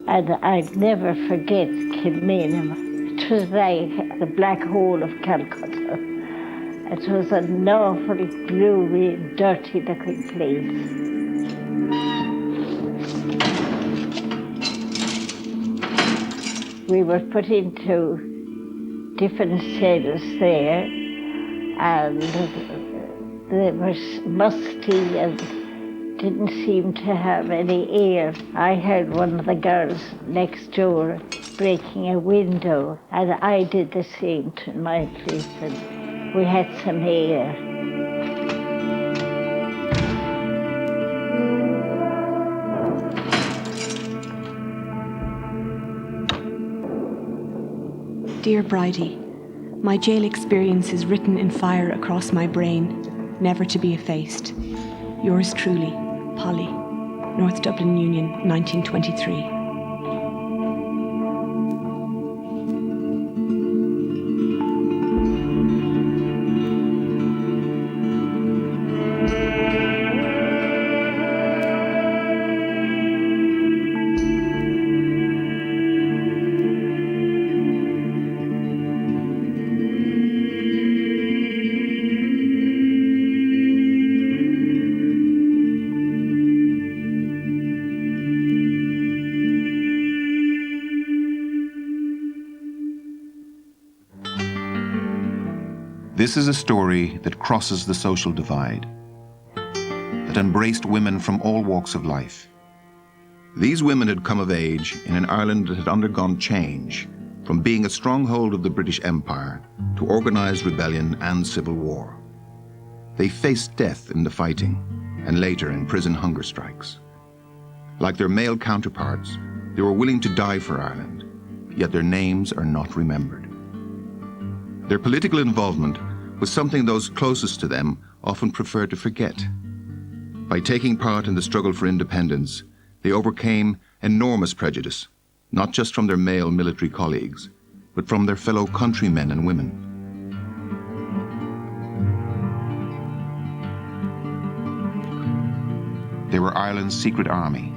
And I'd never forget Kilmainham. It was like the black hole of Calcutta. It was an awful, gloomy, dirty-looking place. We were put into different cells there, and they were musty and didn't seem to have any air. I heard one of the girls next door breaking a window, and I did the same to my place, and we had some air. Dear Bridie, my jail experience is written in fire across my brain, never to be effaced. Yours truly, Polly, North Dublin Union, 1923. This is a story that crosses the social divide, that embraced women from all walks of life. These women had come of age in an Ireland that had undergone change, from being a stronghold of the British Empire to organised rebellion and civil war. They faced death in the fighting, and later in prison hunger strikes. Like their male counterparts, they were willing to die for Ireland, yet their names are not remembered. Their political involvement was something those closest to them often preferred to forget. By taking part in the struggle for independence, they overcame enormous prejudice, not just from their male military colleagues, but from their fellow countrymen and women. They were Ireland's secret army,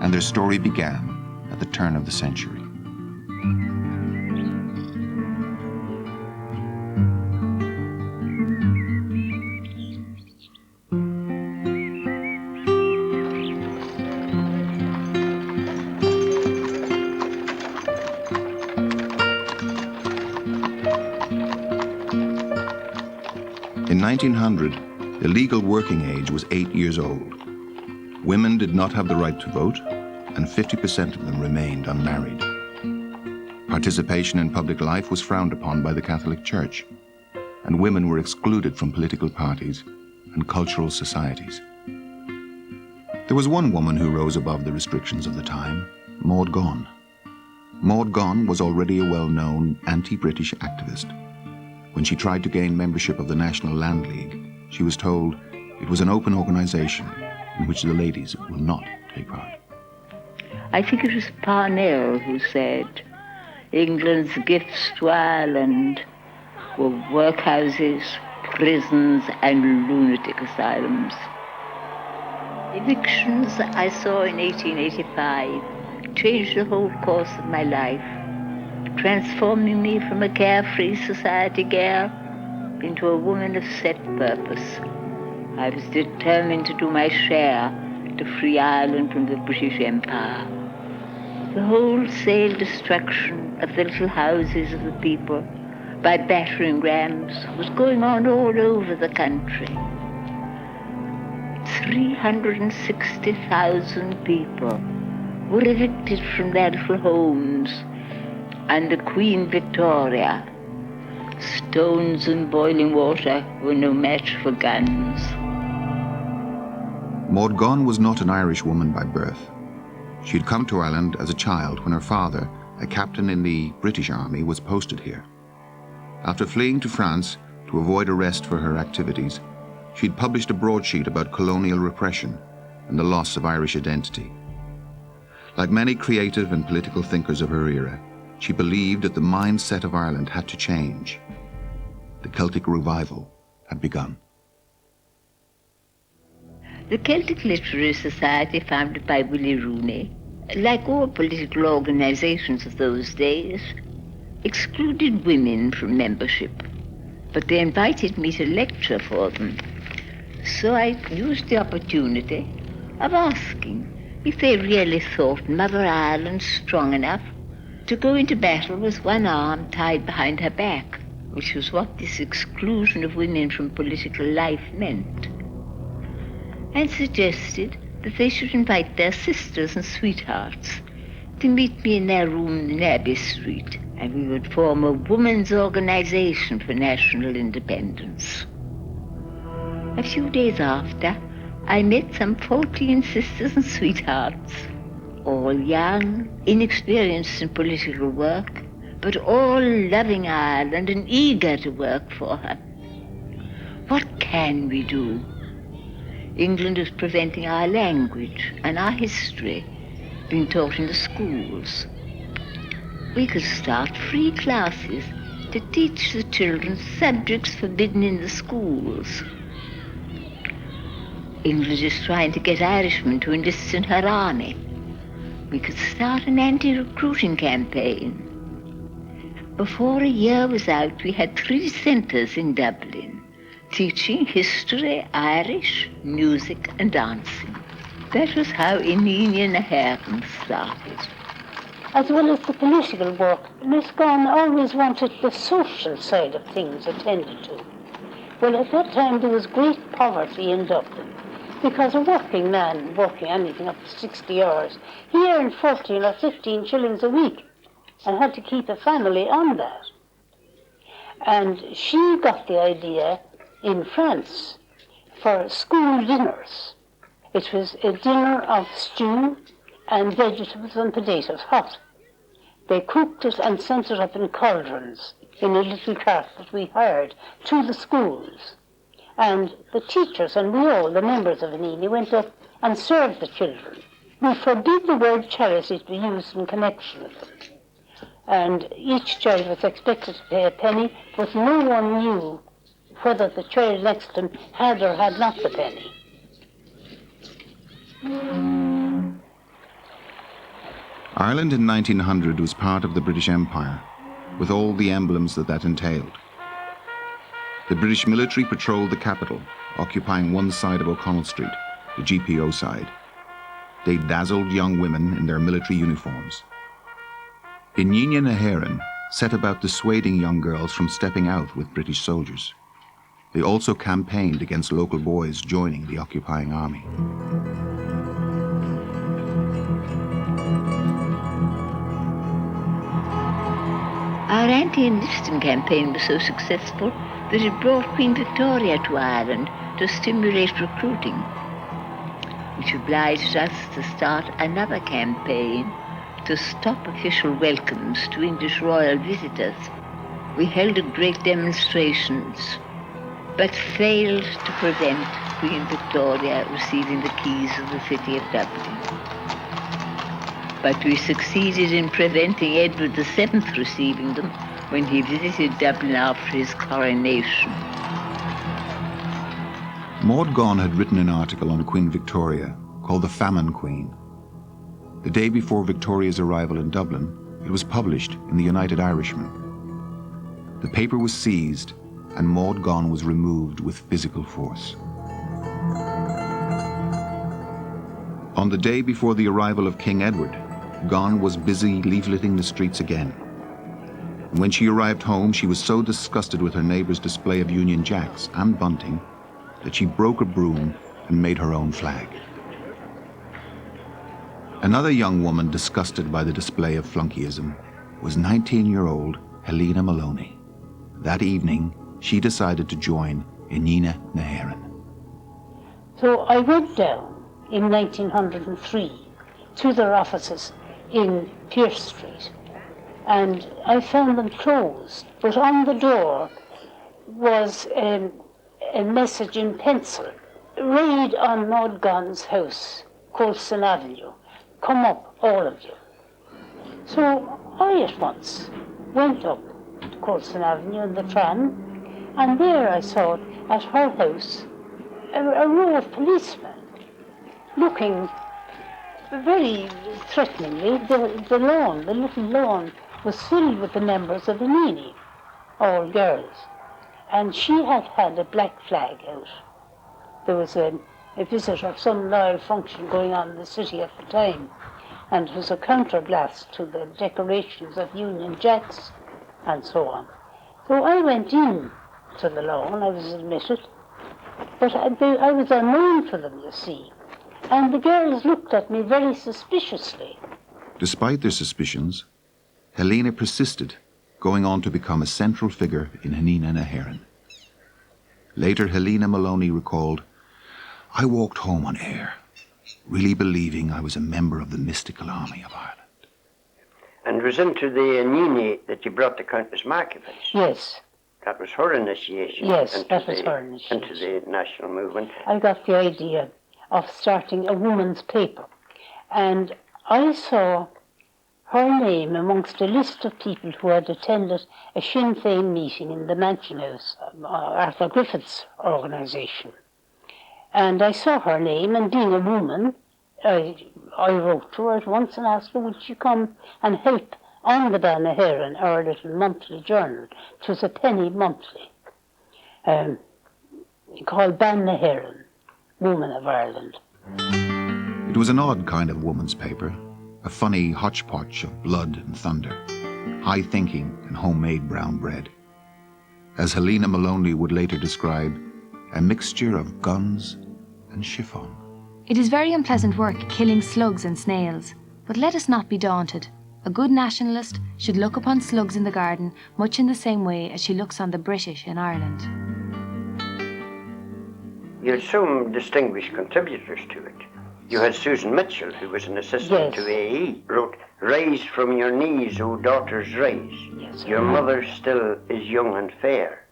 and their story began at the turn of the century. In 1900, the legal working age was 8 years old. Women did not have the right to vote, and 50% of them remained unmarried. Participation in public life was frowned upon by the Catholic Church, and women were excluded from political parties and cultural societies. There was one woman who rose above the restrictions of the time, Maud Gonne. Maud Gonne was already a well-known anti-British activist. When she tried to gain membership of the National Land League, she was told it was an open organisation in which the ladies will not take part. I think it was Parnell who said, England's gifts to Ireland were workhouses, prisons and lunatic asylums. Evictions I saw in 1885 changed the whole course of my life, transforming me from a carefree society girl into a woman of set purpose. I was determined to do my share to free Ireland from the British Empire. The wholesale destruction of the little houses of the people by battering rams was going on all over the country. 360,000 people were evicted from their little homes under Queen Victoria. Stones and boiling water were no match for guns. Maud Gonne was not an Irish woman by birth. She had come to Ireland as a child when her father, a captain in the British Army, was posted here. After fleeing to France to avoid arrest for her activities, she'd published a broadsheet about colonial repression and the loss of Irish identity. Like many creative and political thinkers of her era, she believed that the mindset of Ireland had to change. The Celtic revival had begun. The Celtic Literary Society, founded by Willie Rooney, like all political organizations of those days, excluded women from membership, but they invited me to lecture for them. So I used the opportunity of asking if they really thought Mother Ireland strong enough to go into battle with one arm tied behind her back, which was what this exclusion of women from political life meant, and suggested that they should invite their sisters and sweethearts to meet me in their room in Abbey Street, and we would form a women's organization for national independence. A few days after, I met some 14 sisters and sweethearts, all young, inexperienced in political work, but all loving Ireland and eager to work for her. What can we do? England is preventing our language and our history being taught in the schools. We could start free classes to teach the children subjects forbidden in the schools. England is trying to get Irishmen to enlist in her army. We could start an anti-recruiting campaign. Before a year was out, we had 3 centres in Dublin, teaching history, Irish, music and dancing. That was how Inine na hÉireann started. As well as the political work, Miss Gunn always wanted the social side of things attended to. Well, at that time there was great poverty in Dublin, because a working man working anything up to 60 hours, he earned 14 or 15 shillings a week and had to keep a family on that. And she got the idea in France for school dinners. It was a dinner of stew and vegetables and potatoes, hot. They cooked it and sent it up in cauldrons in a little cart that we hired to the schools. And the teachers and we all, the members of Inine, went up and served the children. We forbid the word charity to be used in connection with them. And each child was expected to pay a penny, but no one knew whether the child next to him had or had not the penny. Ireland in 1900 was part of the British Empire, with all the emblems that entailed. The British military patrolled the capital, occupying one side of O'Connell Street, the GPO side. They dazzled young women in their military uniforms. Inine na hÉireann set about dissuading young girls from stepping out with British soldiers. They also campaigned against local boys joining the occupying army. Our anti-enlisting campaign was so successful that it brought Queen Victoria to Ireland to stimulate recruiting, which obliged us to start another campaign to stop official welcomes to English royal visitors. We held great demonstrations, but failed to prevent Queen Victoria receiving the keys of the city of Dublin. But we succeeded in preventing Edward VII receiving them when he visited Dublin after his coronation. Maud Gonne had written an article on Queen Victoria called The Famine Queen. The day before Victoria's arrival in Dublin, it was published in the United Irishman. The paper was seized and Maud Gonne was removed with physical force. On the day before the arrival of King Edward, Gonne was busy leafleting the streets again. And when she arrived home, she was so disgusted with her neighbour's display of Union Jacks and bunting that she broke a broom and made her own flag. Another young woman disgusted by the display of flunkyism was 19-year-old Helena Maloney. That evening, she decided to join Inine na hÉireann. So I went down in 1903 to their offices in Pierce Street, and I found them closed, but on the door was a message in pencil: raid on Maud Gonne's house, Colston Avenue. Come up, all of you. So I at once went up to Colston Avenue in the tram, and there I saw at her house a row of policemen looking very threateningly, the lawn, the little lawn, was filled with the members of the Nini, all girls. And she had had a black flag out. There was a visit of some loyal function going on in the city at the time, and it was a counterblast to the decorations of Union Jacks and so on. So I went in to the lawn, I was admitted, but I was unknown to them, you see. And the girls looked at me very suspiciously. Despite their suspicions, Helena persisted, going on to become a central figure in Hanina na hÉireann. Later, Helena Maloney recalled, "I walked home on air, really believing I was a member of the mystical army of Ireland." And it was into the Nini that you brought the Countess Markievicz. Yes. That was her initiation. Yes, that was her initiation. Into the national movement. I got the idea of starting a woman's paper. And I saw her name amongst a list of people who had attended a Sinn Féin meeting in the Mansion House, Arthur Griffith's organisation. And I saw her name, and being a woman, I wrote to her at once and asked her, would she come and help on the Ban na hÉireann, our little monthly journal. It was a penny monthly, called Ban na hÉireann, Woman of Ireland. It was an odd kind of woman's paper, a funny hodgepodge of blood and thunder, high thinking and homemade brown bread. As Helena Maloney would later describe, a mixture of guns and chiffon. It is very unpleasant work killing slugs and snails, but let us not be daunted. A good nationalist should look upon slugs in the garden much in the same way as she looks on the British in Ireland. You had some distinguished contributors to it. You had Susan Mitchell, who was an assistant to AE, wrote, "Rise from your knees, O daughters, rise. Yes, your mother still is young and fair.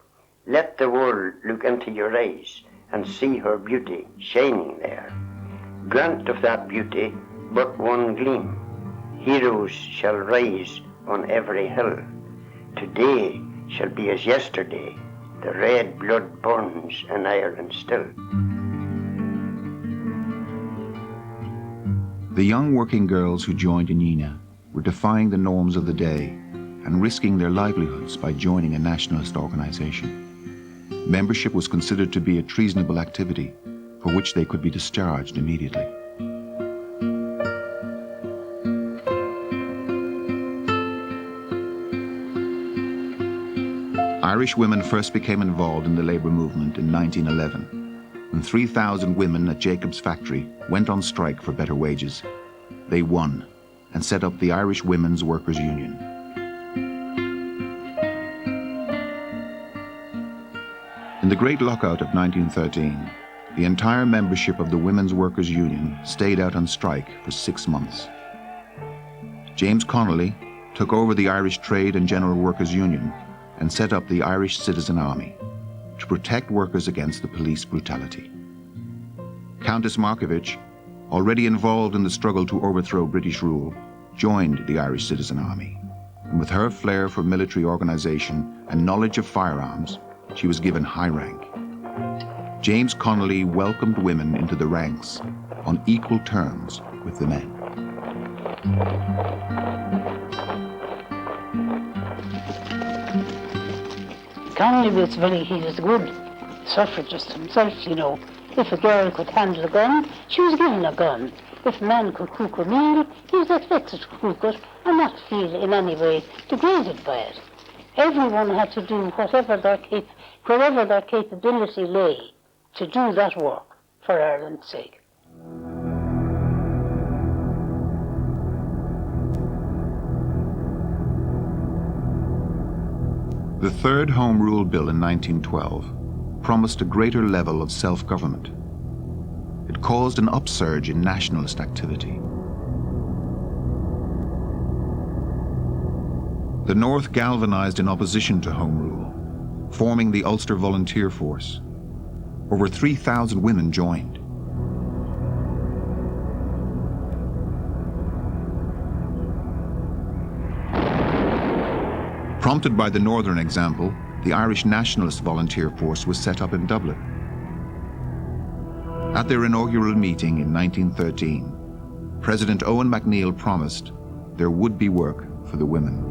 Let the world look into your eyes and see her beauty shining there. Grant of that beauty but one gleam. Heroes shall rise on every hill. Today shall be as yesterday. The red blood burns in Ireland still." The young working girls who joined Hanina were defying the norms of the day and risking their livelihoods by joining a nationalist organisation. Membership was considered to be a treasonable activity for which they could be discharged immediately. Irish women first became involved in the labour movement in 1911, when 3,000 women at Jacob's factory went on strike for better wages. They won and set up the Irish Women's Workers' Union. In the Great Lockout of 1913, the entire membership of the Women's Workers' Union stayed out on strike for 6 months. James Connolly took over the Irish Trade and General Workers' Union and set up the Irish Citizen Army to protect workers against the police brutality. Countess Markievicz, already involved in the struggle to overthrow British rule, joined the Irish Citizen Army, and with her flair for military organisation and knowledge of firearms, she was given high rank. James Connolly welcomed women into the ranks on equal terms with the men. Connolly was he was a good suffragist himself, you know. If a girl could handle a gun, she was given a gun. If a man could cook a meal, he was expected to cook it and not feel in any way degraded by it. Everyone had to do wherever their capability lay to do that work for Ireland's sake. The Third Home Rule Bill in 1912 promised a greater level of self-government. It caused an upsurge in nationalist activity. The North galvanized in opposition to Home Rule, forming the Ulster Volunteer Force. Over 3,000 women joined. Prompted by the Northern example, the Irish Nationalist Volunteer Force was set up in Dublin. At their inaugural meeting in 1913, President Owen MacNeill promised there would be work for the women.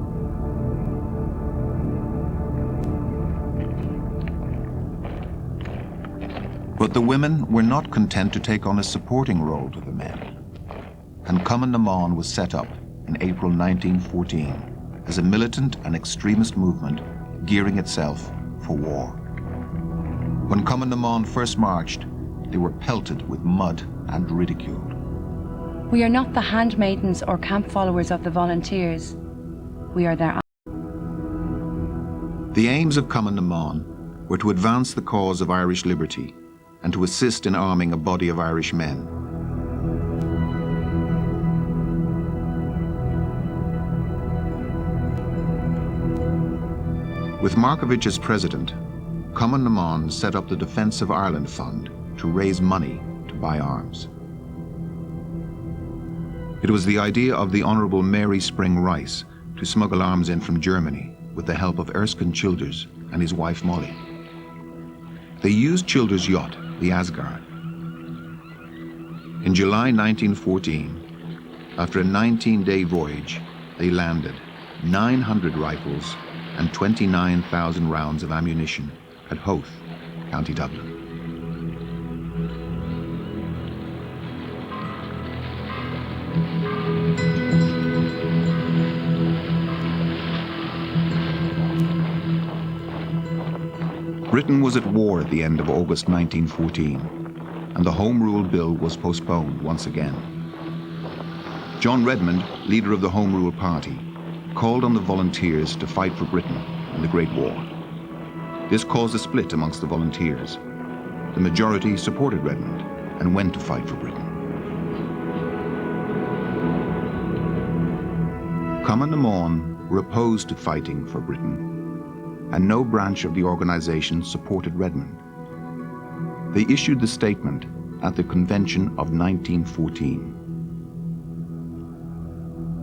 But the women were not content to take on a supporting role to the men, and Cumann na Món was set up in April 1914 as a militant and extremist movement gearing itself for war. When Cumann na Món first marched, they were pelted with mud and ridiculed. We are not the handmaidens or camp followers of the volunteers. We are their... The aims of Cumann na Món were to advance the cause of Irish liberty and to assist in arming a body of Irish men. With Markovich as president, Cumann na Món set up the Defence of Ireland Fund to raise money to buy arms. It was the idea of the Honourable Mary Spring Rice to smuggle arms in from Germany with the help of Erskine Childers and his wife Molly. They used Childers' yacht, the Asgard. In July 1914, after a 19-day voyage, they landed 900 rifles and 29,000 rounds of ammunition at Howth, County Dublin. Britain was at war at the end of August 1914, and the Home Rule Bill was postponed once again. John Redmond, leader of the Home Rule Party, called on the volunteers to fight for Britain in the Great War. This caused a split amongst the volunteers. The majority supported Redmond and went to fight for Britain. Cumann na Món were opposed to fighting for Britain, and no branch of the organization supported Redmond. They issued the statement at the Convention of 1914.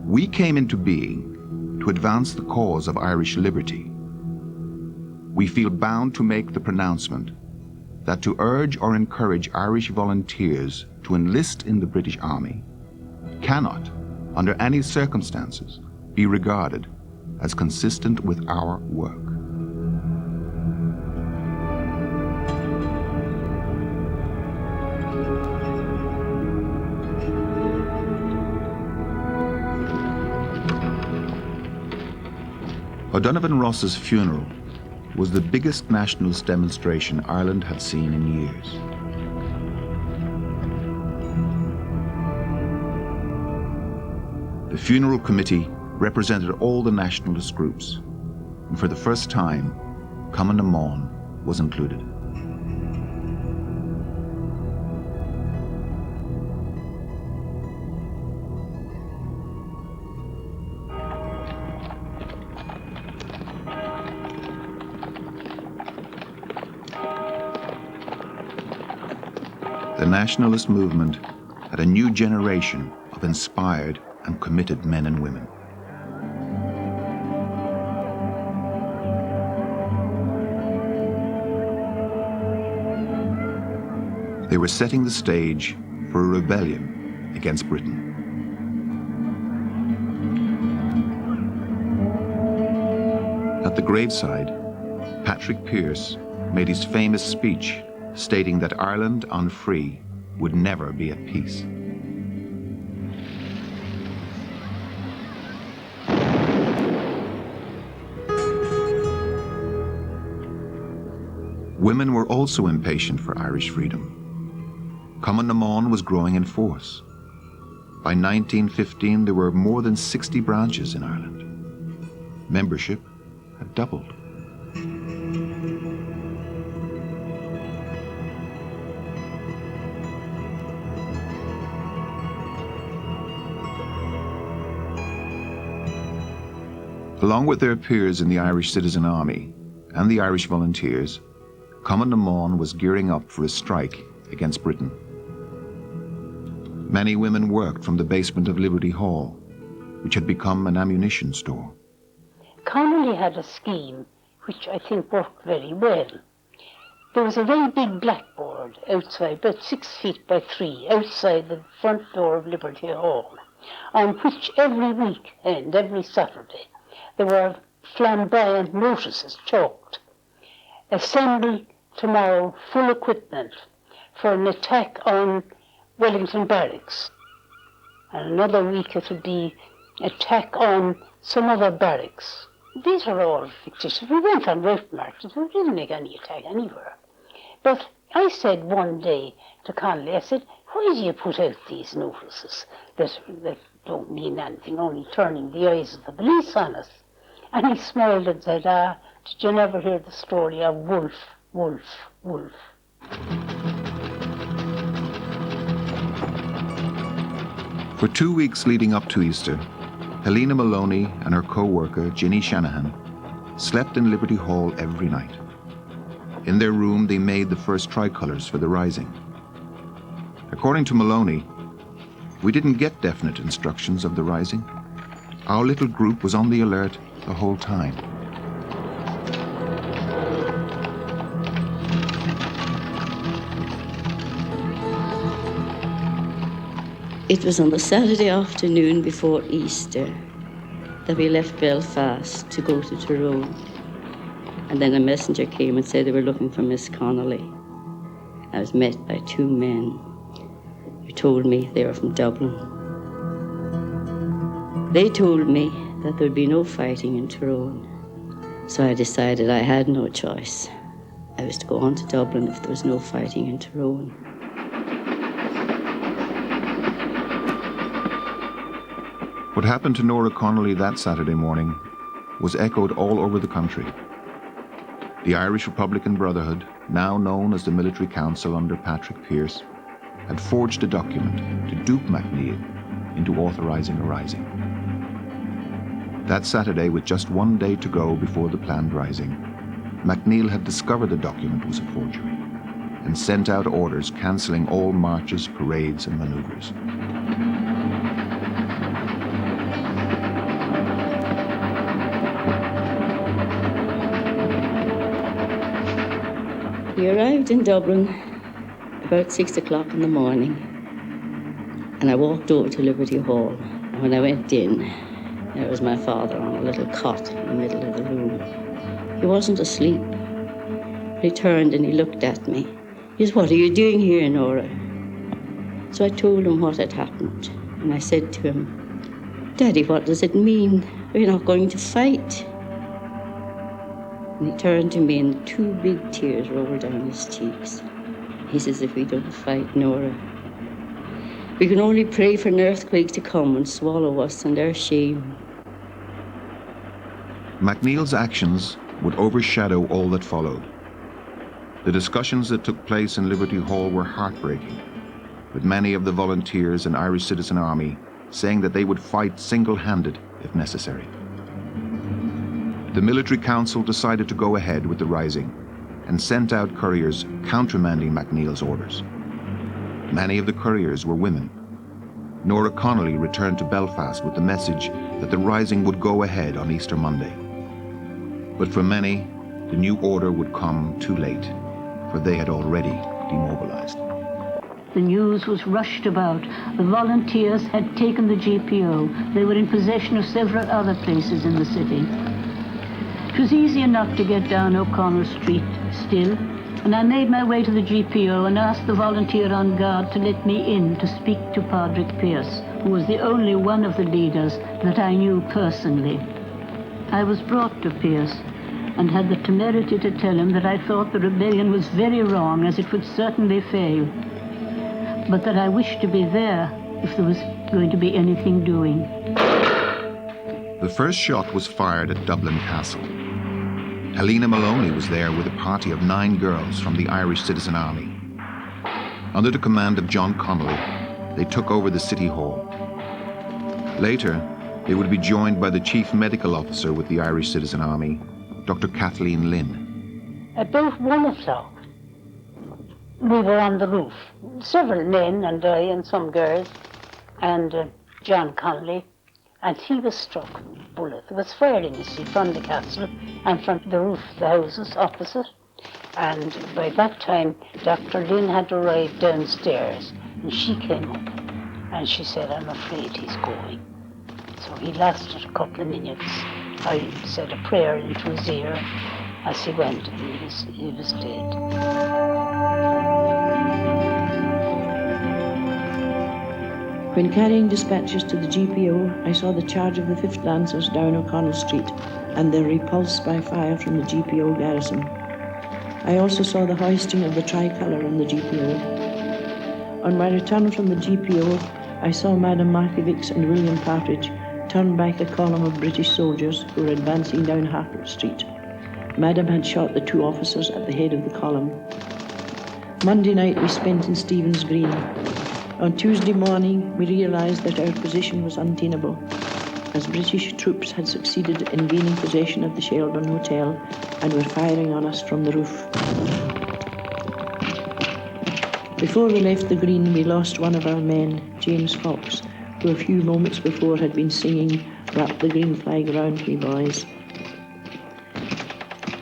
We came into being to advance the cause of Irish liberty. We feel bound to make the pronouncement that to urge or encourage Irish volunteers to enlist in the British Army cannot, under any circumstances, be regarded as consistent with our work. O'Donovan Ross's funeral was the biggest nationalist demonstration Ireland had seen in years. The funeral committee represented all the nationalist groups, and for the first time, Cumann na Món was included. The nationalist movement had a new generation of inspired and committed men and women. They were setting the stage for a rebellion against Britain. At the graveside, Patrick Pearse made his famous speech stating that Ireland unfree would never be at peace. Women were also impatient for Irish freedom. Cumann na Món was growing in force. By 1915, there were more than 60 branches in Ireland. Membership had doubled. Along with their peers in the Irish Citizen Army and the Irish Volunteers, Cumann na Món was gearing up for a strike against Britain. Many women worked from the basement of Liberty Hall, which had become an ammunition store. Connolly had a scheme which I think worked very well. There was a very big blackboard outside, about 6 feet by 3, outside the front door of Liberty Hall, on which every weekend, every Saturday, there were flamboyant notices chalked. Assemble tomorrow, full equipment for an attack on Wellington Barracks. And another week it would be attack on some other barracks. These are all fictitious. We went on route marches. We didn't make any attack anywhere. But I said one day to Connolly, I said, why do you put out these notices that don't mean anything, only turning the eyes of the police on us? And he smiled and said, did you never hear the story of Wolf, Wolf, Wolf? For 2 weeks leading up to Easter, Helena Maloney and her co-worker, Ginny Shanahan, slept in Liberty Hall every night. In their room, they made the first tricolours for the rising. According to Maloney, we didn't get definite instructions of the rising. Our little group was on the alert the whole time. It was on the Saturday afternoon before Easter that we left Belfast to go to Tyrone. And then a messenger came and said they were looking for Miss Connolly. I was met by 2 men who told me they were from Dublin. They told me that there would be no fighting in Tyrone. So I decided I had no choice. I was to go on to Dublin if there was no fighting in Tyrone. What happened to Nora Connolly that Saturday morning was echoed all over the country. The Irish Republican Brotherhood, now known as the Military Council under Patrick Pearse, had forged a document to dupe MacNeill into authorising a rising. That Saturday, with just 1 day to go before the planned rising, MacNeill had discovered the document was a forgery and sent out orders cancelling all marches, parades and manoeuvres. We arrived in Dublin about 6 o'clock in the morning, and I walked over to Liberty Hall. And when I went in, there was my father on a little cot in the middle of the room. He wasn't asleep. He turned and he looked at me. He said, "What are you doing here, Nora?" So I told him what had happened, and I said to him, "Daddy, what does it mean? We're not going to fight." And he turned to me and 2 big tears rolled down his cheeks. He says, "If we don't fight, Nora, we can only pray for an earthquake to come and swallow us and our shame." MacNeill's actions would overshadow all that followed. The discussions that took place in Liberty Hall were heartbreaking, with many of the volunteers and Irish Citizen Army saying that they would fight single-handed if necessary. The Military Council decided to go ahead with the rising and sent out couriers countermanding MacNeill's orders. Many of the couriers were women. Nora Connolly returned to Belfast with the message that the rising would go ahead on Easter Monday. But for many, the new order would come too late, for they had already demobilized. The news was rushed about. The volunteers had taken the GPO. They were in possession of several other places in the city. It was easy enough to get down O'Connell Street still, and I made my way to the GPO and asked the volunteer on guard to let me in to speak to Padraig Pearse, who was the only one of the leaders that I knew personally. I was brought to Pearse and had the temerity to tell him that I thought the rebellion was very wrong, as it would certainly fail, but that I wished to be there if there was going to be anything doing. The first shot was fired at Dublin Castle. Helena Maloney was there with a party of 9 girls from the Irish Citizen Army. Under the command of John Connolly, they took over the City Hall. Later, they would be joined by the Chief Medical Officer with the Irish Citizen Army, Dr. Kathleen Lynn. About 1 o'clock, we were on the roof. Several men and I and some girls and John Connolly, and he was struck with a bullet. There was firing, you see, from the castle and from the roof of the houses opposite. And by that time, Dr. Lynn had arrived downstairs, and she came up, and she said, "I'm afraid he's going." So he lasted a couple of minutes. I said a prayer into his ear as he went, and he was dead. When carrying dispatches to the GPO, I saw the charge of the 5th Lancers down O'Connell Street and their repulse by fire from the GPO garrison. I also saw the hoisting of the tricolour on the GPO. On my return from the GPO, I saw Madame Markiewicz and William Partridge turn back a column of British soldiers who were advancing down Harcourt Street. Madame had shot the 2 officers at the head of the column. Monday night we spent in Stephen's Green. On Tuesday morning, we realised that our position was untenable, as British troops had succeeded in gaining possession of the Sheldon Hotel and were firing on us from the roof. Before we left the Green, we lost one of our men, James Fox, who a few moments before had been singing "Wrap the Green Flag Round Me, Boys."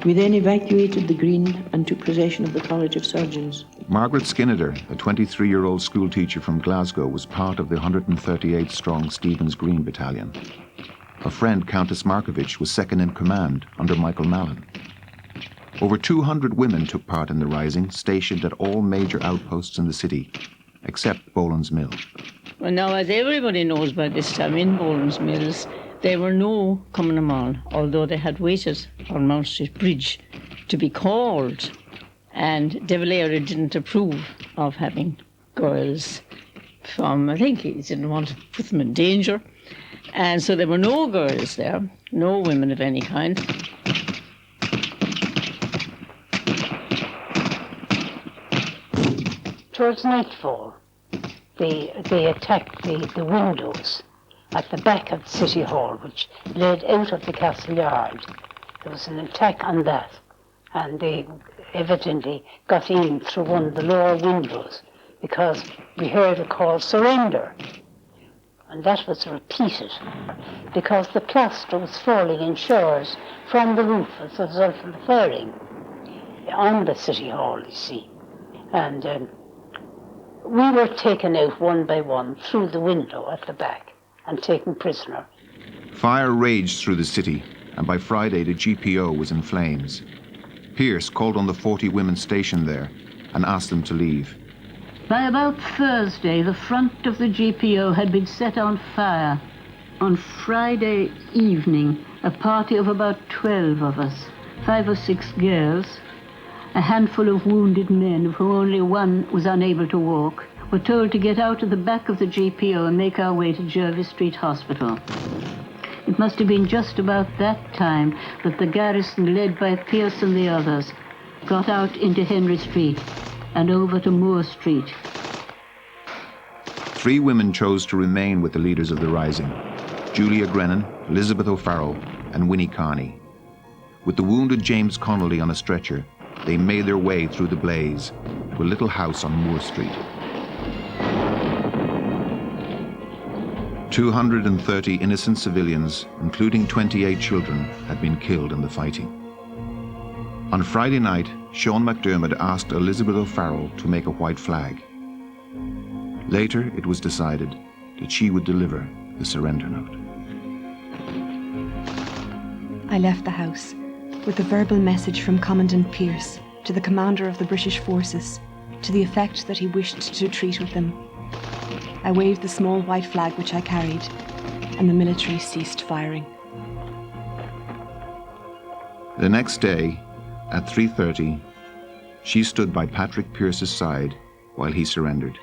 We then evacuated the Green and took possession of the College of Surgeons. Margaret Skinnider, a 23-year-old schoolteacher from Glasgow, was part of the 138-strong Stephen's Green Battalion. Her friend, Countess Markiewicz, was second in command under Michael Mallon. Over 200 women took part in the rising, stationed at all major outposts in the city, except Boland's Mill. Well, now, as everybody knows by this time, in Boland's Mills, there were no coming on, although they had waited on Mount Street Bridge to be called. And De Valera didn't approve of having girls from, I think he didn't want to put them in danger. And so there were no girls there, no women of any kind. Towards nightfall, they attacked the windows at the back of the City Hall, which led out of the Castle Yard. There was an attack on that, and they evidently got in through one of the lower windows because we heard a call, "Surrender." And that was repeated because the plaster was falling in showers from the roof as a result of the firing on the City Hall, you see. And we were taken out one by one through the window at the back and taken prisoner. Fire raged through the city, and by Friday the GPO was in flames. Pearce called on the 40 women stationed there and asked them to leave. By about Thursday, the front of the GPO had been set on fire. On Friday evening, a party of about 12 of us, 5 or 6 girls, a handful of wounded men, of whom only one was unable to walk, were told to get out of the back of the GPO and make our way to Jervis Street Hospital. It must have been just about that time that the garrison, led by Pearce and the others, got out into Henry Street and over to Moore Street. 3 women chose to remain with the leaders of the rising: Julia Grennan, Elizabeth O'Farrell, and Winnie Carney. With the wounded James Connolly on a stretcher, they made their way through the blaze to a little house on Moore Street. 230 innocent civilians, including 28 children, had been killed in the fighting. On Friday night, Sean McDermott asked Elizabeth O'Farrell to make a white flag. Later, it was decided that she would deliver the surrender note. I left the house with a verbal message from Commandant Pearce to the commander of the British forces, to the effect that he wished to treat with them. I waved the small white flag which I carried, and the military ceased firing. The next day, at 3:30, she stood by Patrick Pearce's side while he surrendered.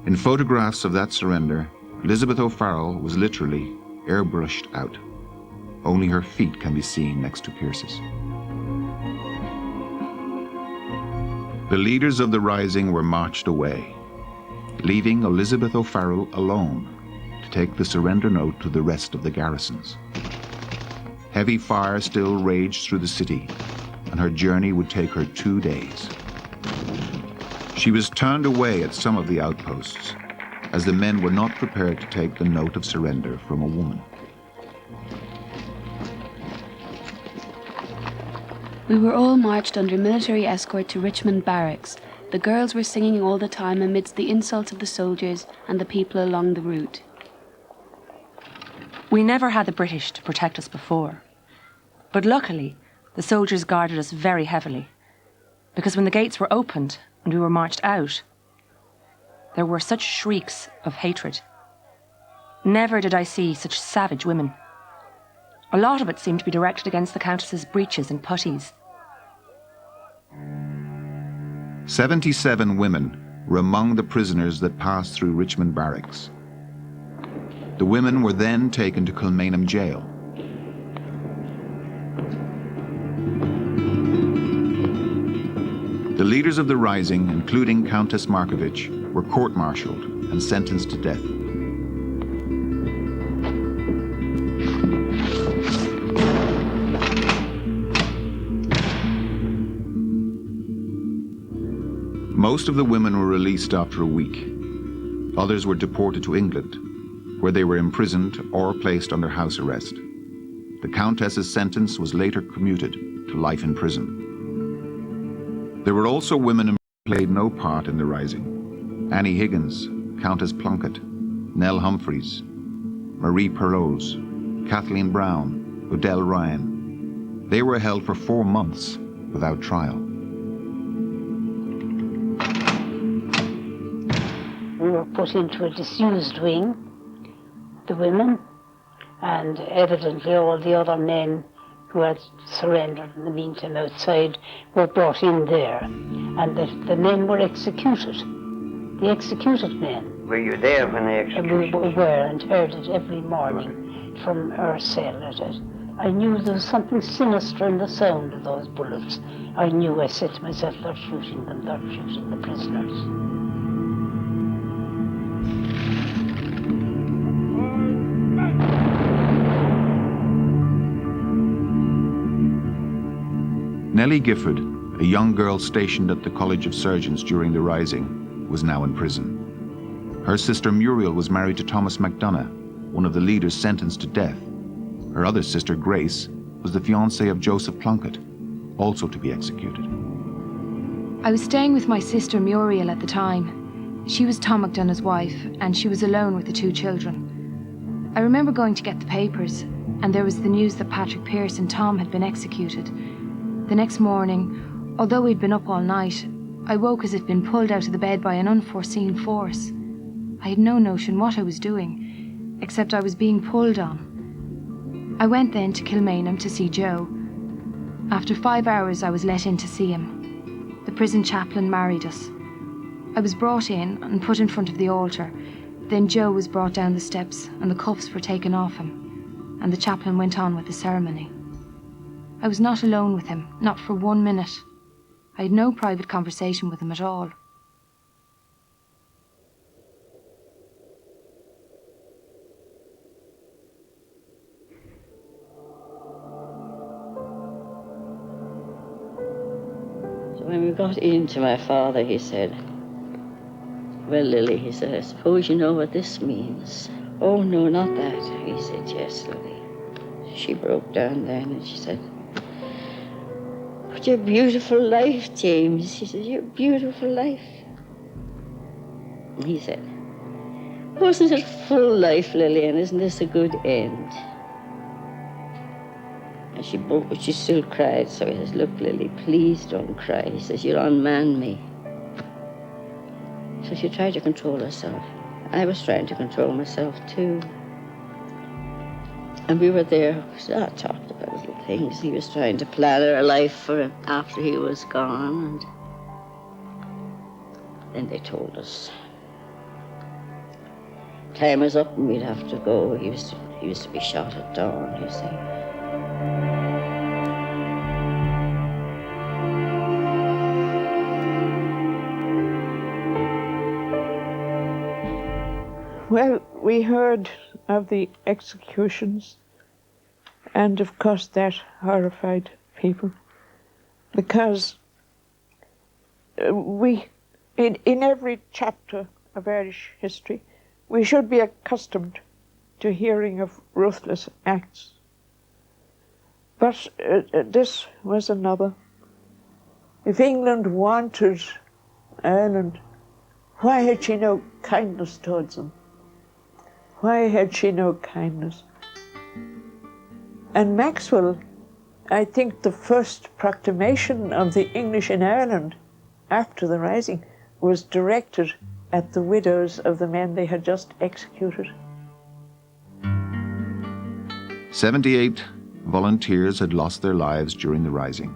In photographs of that surrender, Elizabeth O'Farrell was literally airbrushed out. Only her feet can be seen next to Pearce's. The leaders of the rising were marched away, leaving Elizabeth O'Farrell alone to take the surrender note to the rest of the garrisons. Heavy fire still raged through the city, and her journey would take her 2 days. She was turned away at some of the outposts, as the men were not prepared to take the note of surrender from a woman. We were all marched under military escort to Richmond Barracks. The girls were singing all the time amidst the insults of the soldiers and the people along the route. We never had the British to protect us before. But luckily, the soldiers guarded us very heavily. Because when the gates were opened and we were marched out, there were such shrieks of hatred. Never did I see such savage women. A lot of it seemed to be directed against the Countess's breeches and puttees. 77 women were among the prisoners that passed through Richmond Barracks. The women were then taken to Kilmainham Jail. The leaders of the rising, including Countess Markovich, were court-martialed and sentenced to death. Most of the women were released after a week. Others were deported to England, where they were imprisoned or placed under house arrest. The Countess's sentence was later commuted to life in prison. There were also women who played no part in the rising. Annie Higgins, Countess Plunkett, Nell Humphreys, Marie Perrose, Kathleen Brown, Odell Ryan. They were held for 4 months without trial. We were put into a disused wing, the women, and evidently all the other men who had surrendered in the meantime outside were brought in there, and the men were executed, the executed men. Were you there when they executed? We were, and heard it every morning from our cell at it. I knew there was something sinister in the sound of those bullets. I knew, I said to myself, they're shooting them, they're shooting the prisoners. Nellie Gifford, a young girl stationed at the College of Surgeons during the Rising, was now in prison. Her sister Muriel was married to Thomas MacDonagh, one of the leaders sentenced to death. Her other sister, Grace, was the fiancée of Joseph Plunkett, also to be executed. I was staying with my sister Muriel at the time. She was Tom MacDonagh's wife, and she was alone with the 2 children. I remember going to get the papers, and there was the news that Patrick Pearse and Tom had been executed. The next morning, although we'd been up all night, I woke as if been pulled out of the bed by an unforeseen force. I had no notion what I was doing, except I was being pulled on. I went then to Kilmainham to see Joe. After 5 hours, I was let in to see him. The prison chaplain married us. I was brought in and put in front of the altar. Then Joe was brought down the steps and the cuffs were taken off him, and the chaplain went on with the ceremony. I was not alone with him, not for 1 minute. I had no private conversation with him at all. So when we got into my father, he said, "Well, Lily," he said, "I suppose you know what this means." "Oh, no, not that." He said, "Yes, Lily." She broke down then and she said, "But your beautiful life, James." She said, "Your beautiful life." And he said, "Wasn't it full life, Lily, and isn't this a good end?" And she still cried, so he says, "Look, Lily, please don't cry." He says, "You'll unman me." So she tried to control herself. I was trying to control myself too. And we were there, I talked about little things. He was trying to plan our life for after he was gone. And then they told us time was up and we'd have to go. He was to be shot at dawn, you see. Well, we heard of the executions, and of course that horrified people, because in every chapter of Irish history, we should be accustomed to hearing of ruthless acts. But this was another. If England wanted Ireland, why had she no kindness towards them? Why had she no kindness? And Maxwell, I think the first proclamation of the English in Ireland after the Rising was directed at the widows of the men they had just executed. 78 volunteers had lost their lives during the Rising,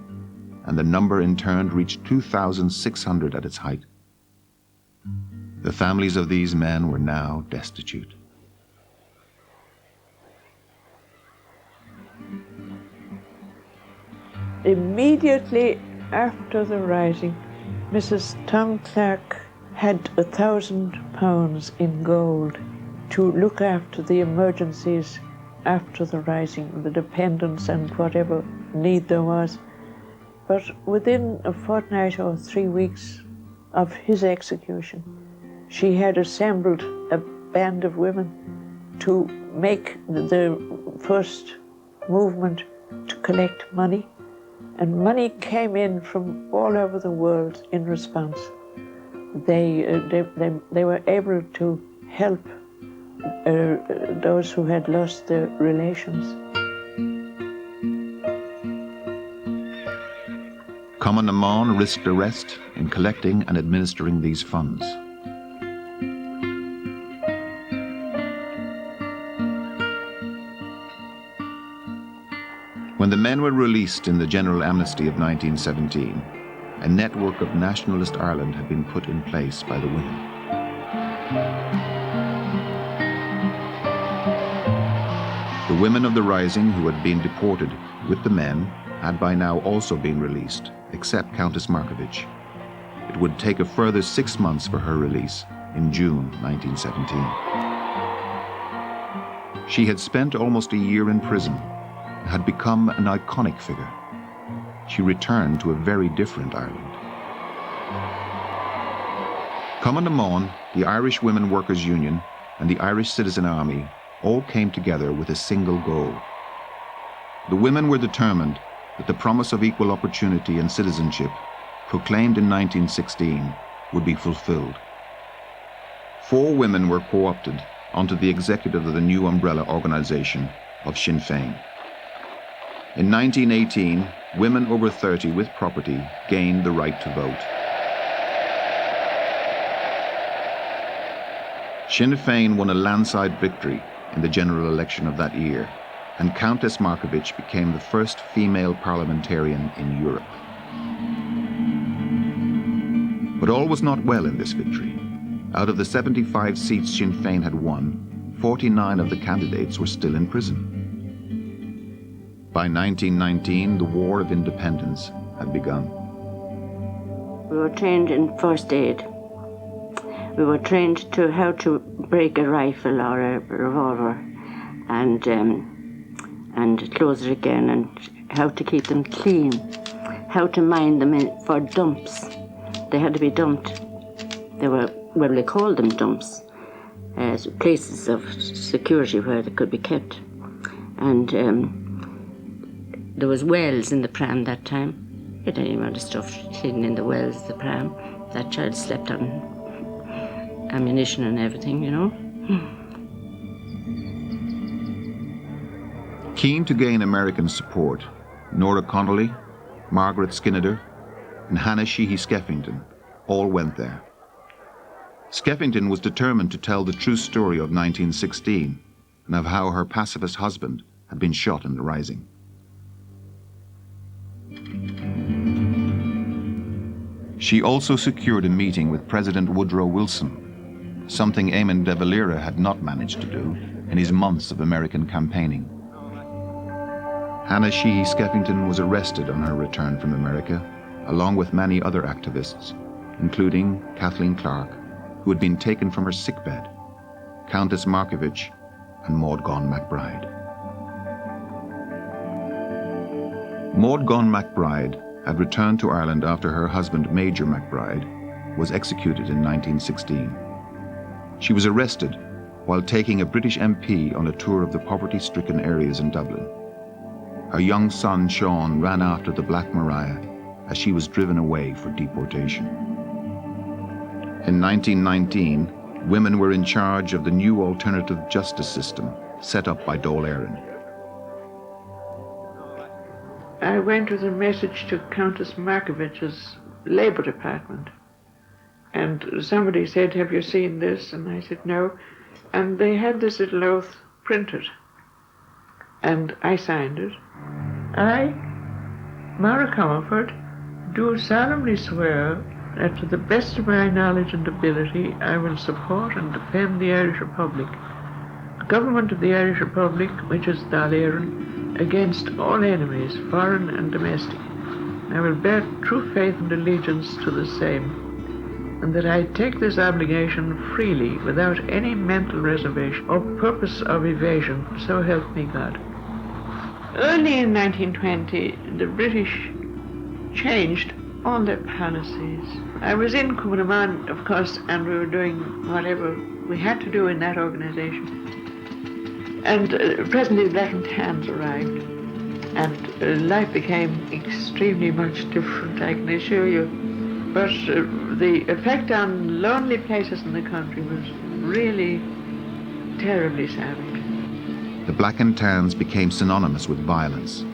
and the number in turn reached 2,600 at its height. The families of these men were now destitute. Immediately after the Rising, Mrs. Tom Clark had £1,000 in gold to look after the emergencies after the Rising, the dependents and whatever need there was. But within a fortnight or 3 weeks of his execution, she had assembled a band of women to make the first movement to collect money. And money came in from all over the world in response. They were able to help those who had lost their relations. Cumann na Món risked arrest in collecting and administering these funds. When the men were released in the general amnesty of 1917, a network of nationalist Ireland had been put in place by the women. The women of the Rising who had been deported with the men had by now also been released, except Countess Markievicz. It would take a further 6 months for her release in June 1917. She had spent almost a year in prison, had become an iconic figure. She returned to a very different Ireland. Cumann na Món, the Irish Women Workers' Union, and the Irish Citizen Army all came together with a single goal. The women were determined that the promise of equal opportunity and citizenship, proclaimed in 1916, would be fulfilled. 4 women were co-opted onto the executive of the new umbrella organization of Sinn Féin. In 1918, women over 30 with property gained the right to vote. Sinn Féin won a landslide victory in the general election of that year, and Countess Markievicz became the first female parliamentarian in Europe. But all was not well in this victory. Out of the 75 seats Sinn Féin had won, 49 of the candidates were still in prison. By 1919, the War of Independence had begun. We were trained in first aid. We were trained to how to break a rifle or a revolver and close it again, and how to keep them clean, how to mine them for dumps. They had to be dumped. They were, well, they called them dumps, as places of security where they could be kept. And there was wells in the pram that time. You had any amount of stuff hidden in the wells of the pram. That child slept on ammunition and everything, you know. Keen to gain American support, Nora Connolly, Margaret Skinner, and Hannah Sheehy Skeffington all went there. Skeffington was determined to tell the true story of 1916 and of how her pacifist husband had been shot in the Rising. She also secured a meeting with President Woodrow Wilson, something Eamon de Valera had not managed to do in his months of American campaigning. Hannah Sheehy Skeffington was arrested on her return from America, along with many other activists, including Kathleen Clark, who had been taken from her sickbed, Countess Markievicz, and Maud Gonne MacBride. Maud Gonne MacBride had returned to Ireland after her husband, Major MacBride, was executed in 1916. She was arrested while taking a British MP on a tour of the poverty-stricken areas in Dublin. her young son Sean ran after the Black Maria as she was driven away for deportation. In 1919, women were in charge of the new alternative justice system set up by Dáil Éireann. I went with a message to Countess Markovich's Labour Department, and somebody said, "Have you seen this?" And I said, "No." And they had this little oath printed, and I signed it. I, Mara Comerford, do solemnly swear that to the best of my knowledge and ability I will support and defend the Irish Republic, the government of the Irish Republic, which is Dáil Éireann, against all enemies, foreign and domestic. I will bear true faith and allegiance to the same, and that I take this obligation freely without any mental reservation or purpose of evasion, so help me God. Early in 1920, the British changed all their policies. I was in Cumann, of course, and we were doing whatever we had to do in that organization. And presently the Blackened Hands arrived, and life became extremely much different, I can assure you. But the effect on lonely places in the country was really terribly savage. The Black and Tans became synonymous with violence.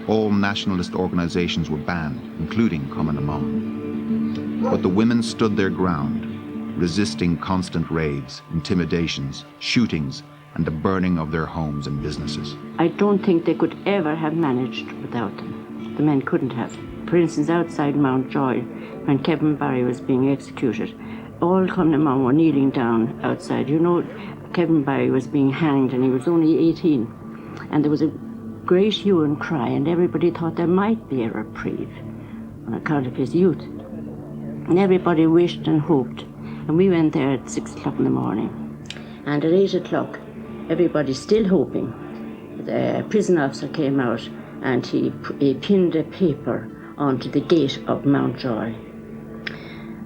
All nationalist organizations were banned, including Cumann na mBan. But the women stood their ground, resisting constant raids, intimidations, shootings, and the burning of their homes and businesses. I don't think they could ever have managed without them. The men couldn't have. For instance, outside Mountjoy, when Kevin Barry was being executed, all Cumann na mBan were kneeling down outside. You know, Kevin Barry was being hanged and he was only 18. And there was a great hue and cry, and everybody thought there might be a reprieve on account of his youth. And everybody wished and hoped. And we went there at 6 o'clock in the morning. And at 8 o'clock, everybody still hoping, the prison officer came out and he pinned a paper onto the gate of Mountjoy.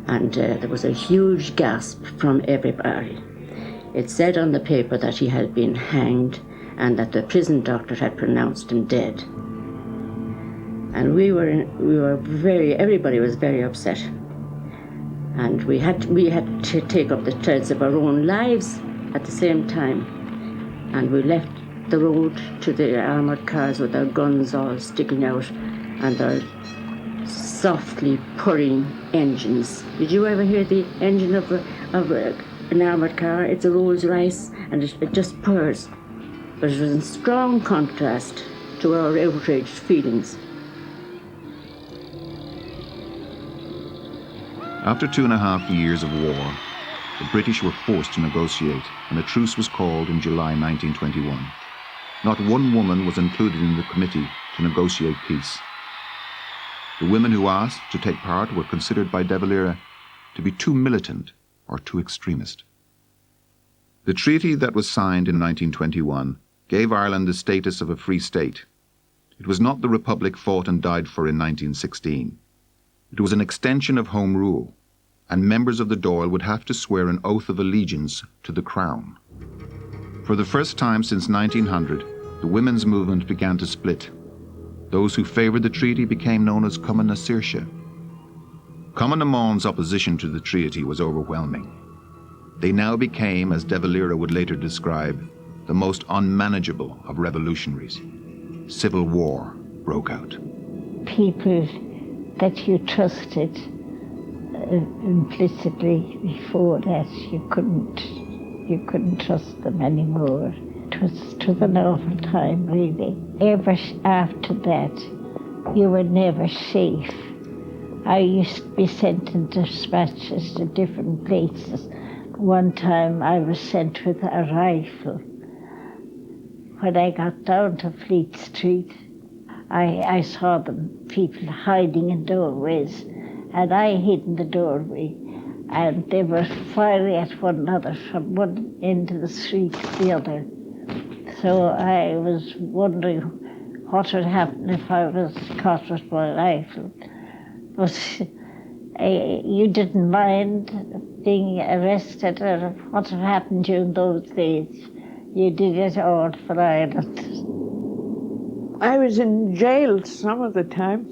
And there was a huge gasp from everybody. It said on the paper that he had been hanged and that the prison doctor had pronounced him dead. And everybody was very upset. And we had to take up the threads of our own lives at the same time. And we left the road to the armoured cars with our guns all sticking out and our softly purring engines. Did you ever hear the engine of an armoured car? It's a Rolls Royce and it just purrs. But it was in strong contrast to our outraged feelings. After 2.5 years of war, the British were forced to negotiate, and a truce was called in July 1921. Not one woman was included in the committee to negotiate peace. The women who asked to take part were considered by De Valera to be too militant or too extremist. The treaty that was signed in 1921 gave Ireland the status of a free state. It was not the republic fought and died for in 1916. It was an extension of Home Rule, and members of the Dáil would have to swear an oath of allegiance to the Crown. For the first time since 1900, the women's movement began to split. Those who favoured the treaty became known as Cumann na Saoirse. Cumann na mBan's opposition to the treaty was overwhelming. They now became, as De Valera would later describe, the most unmanageable of revolutionaries. Civil war broke out. People that you trusted implicitly before that, you couldn't trust them anymore. It was an awful time, really. Ever after that, you were never safe. I used to be sent in dispatches to different places. One time I was sent with a rifle. When I got down to Fleet Street, I saw them, people hiding in doorways, and I hid in the doorway, and they were firing at one another from one end of the street to the other. So I was wondering what would happen if I was caught with my rifle. But you didn't mind being arrested or what had happened during those days. You did it all for Ireland. I was in jail some of the time,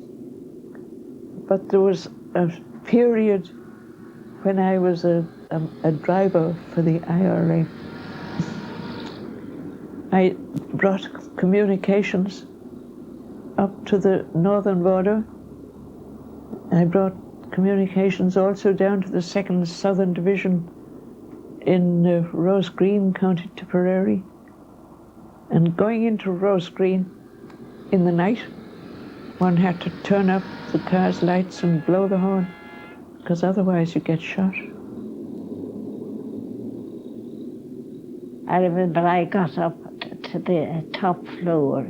but there was a period when I was a driver for the IRA. I brought communications up to the northern border. I brought communications also down to the 2nd Southern Division in Rose Green, County Tipperary. And going into Rose Green in the night, one had to turn up the car's lights and blow the horn, because otherwise you get shot. I remember I got up to the top floor,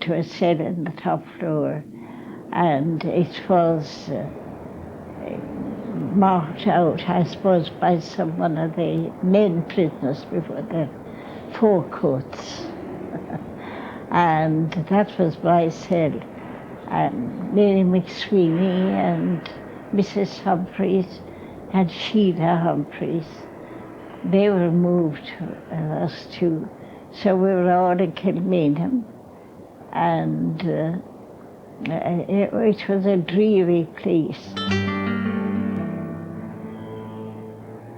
to a cell in the top floor, and it was marked out, I suppose, by some one of the men prisoners before the forecourts. And that was my cell. And Mary McSweeney and Mrs. Humphreys and Sheila Humphreys, they were moved, us two. So we were all in Kilmainham, and it was a dreary place.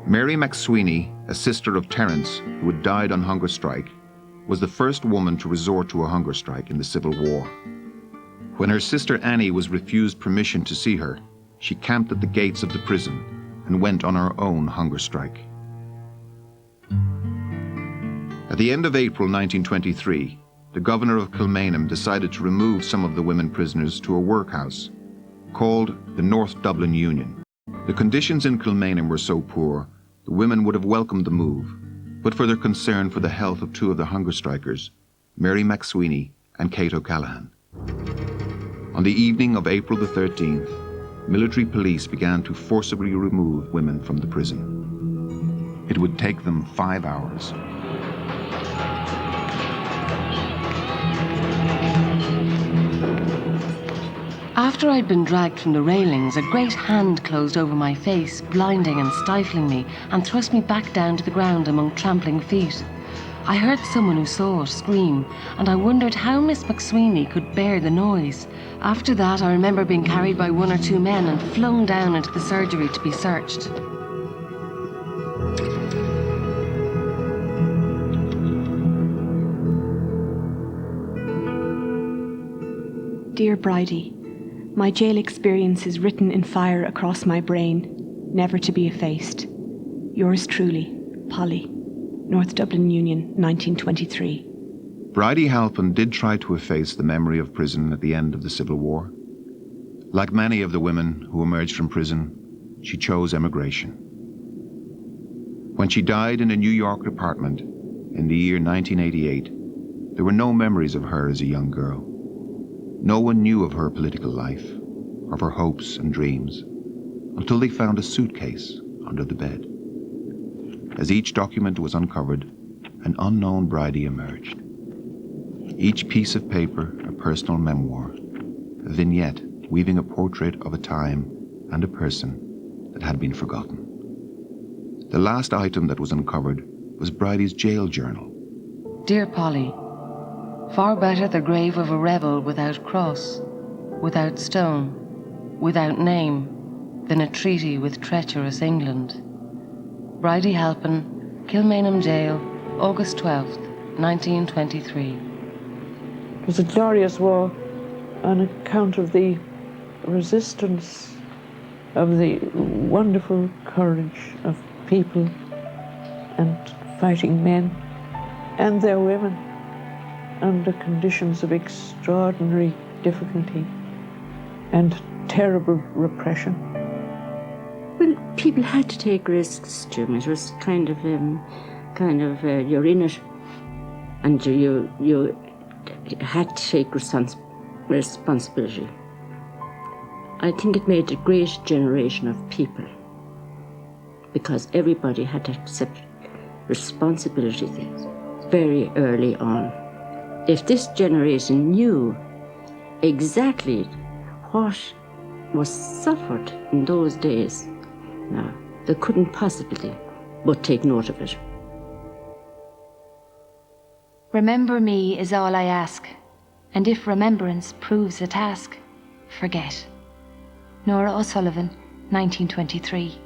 Mary McSweeney, a sister of Terence, who had died on hunger strike, was the first woman to resort to a hunger strike in the Civil War. When her sister Annie was refused permission to see her, she camped at the gates of the prison and went on her own hunger strike. At the end of April 1923, the governor of Kilmainham decided to remove some of the women prisoners to a workhouse called the North Dublin Union. The conditions in Kilmainham were so poor, the women would have welcomed the move, but for their concern for the health of two of the hunger strikers, Mary McSweeney and Kate O'Callaghan. On the evening of April the 13th, military police began to forcibly remove women from the prison. It would take them 5 hours. After I'd been dragged from the railings, a great hand closed over my face, blinding and stifling me, and thrust me back down to the ground among trampling feet. I heard someone who saw it scream, and I wondered how Miss McSweeney could bear the noise. After that, I remember being carried by 1 or 2 men and flung down into the surgery to be searched. Dear Bridie, my jail experience is written in fire across my brain, never to be effaced. Yours truly, Polly. North Dublin Union, 1923. Bridie Halpin did try to efface the memory of prison at the end of the Civil War. Like many of the women who emerged from prison, she chose emigration. When she died in a New York apartment in the year 1988, there were no memories of her as a young girl. No one knew of her political life, of her hopes and dreams, until they found a suitcase under the bed. As each document was uncovered, an unknown Bridie emerged. Each piece of paper a personal memoir, a vignette weaving a portrait of a time and a person that had been forgotten. The last item that was uncovered was Bridie's jail journal. Dear Polly, far better the grave of a rebel without cross, without stone, without name, than a treaty with treacherous England. Bridie Halpin, Kilmainham Jail, August 12th, 1923. It was a glorious war on account of the resistance, of the wonderful courage of people and fighting men and their women under conditions of extraordinary difficulty and terrible repression. Well, people had to take risks, Jim. It was kind of you're in it, and you had to take responsibility. I think it made a great generation of people, because everybody had to accept responsibility very early on. If this generation knew exactly what was suffered in those days, now, they couldn't possibly but take note of it. Remember me is all I ask. And if remembrance proves a task, forget. Nora O'Sullivan, 1923.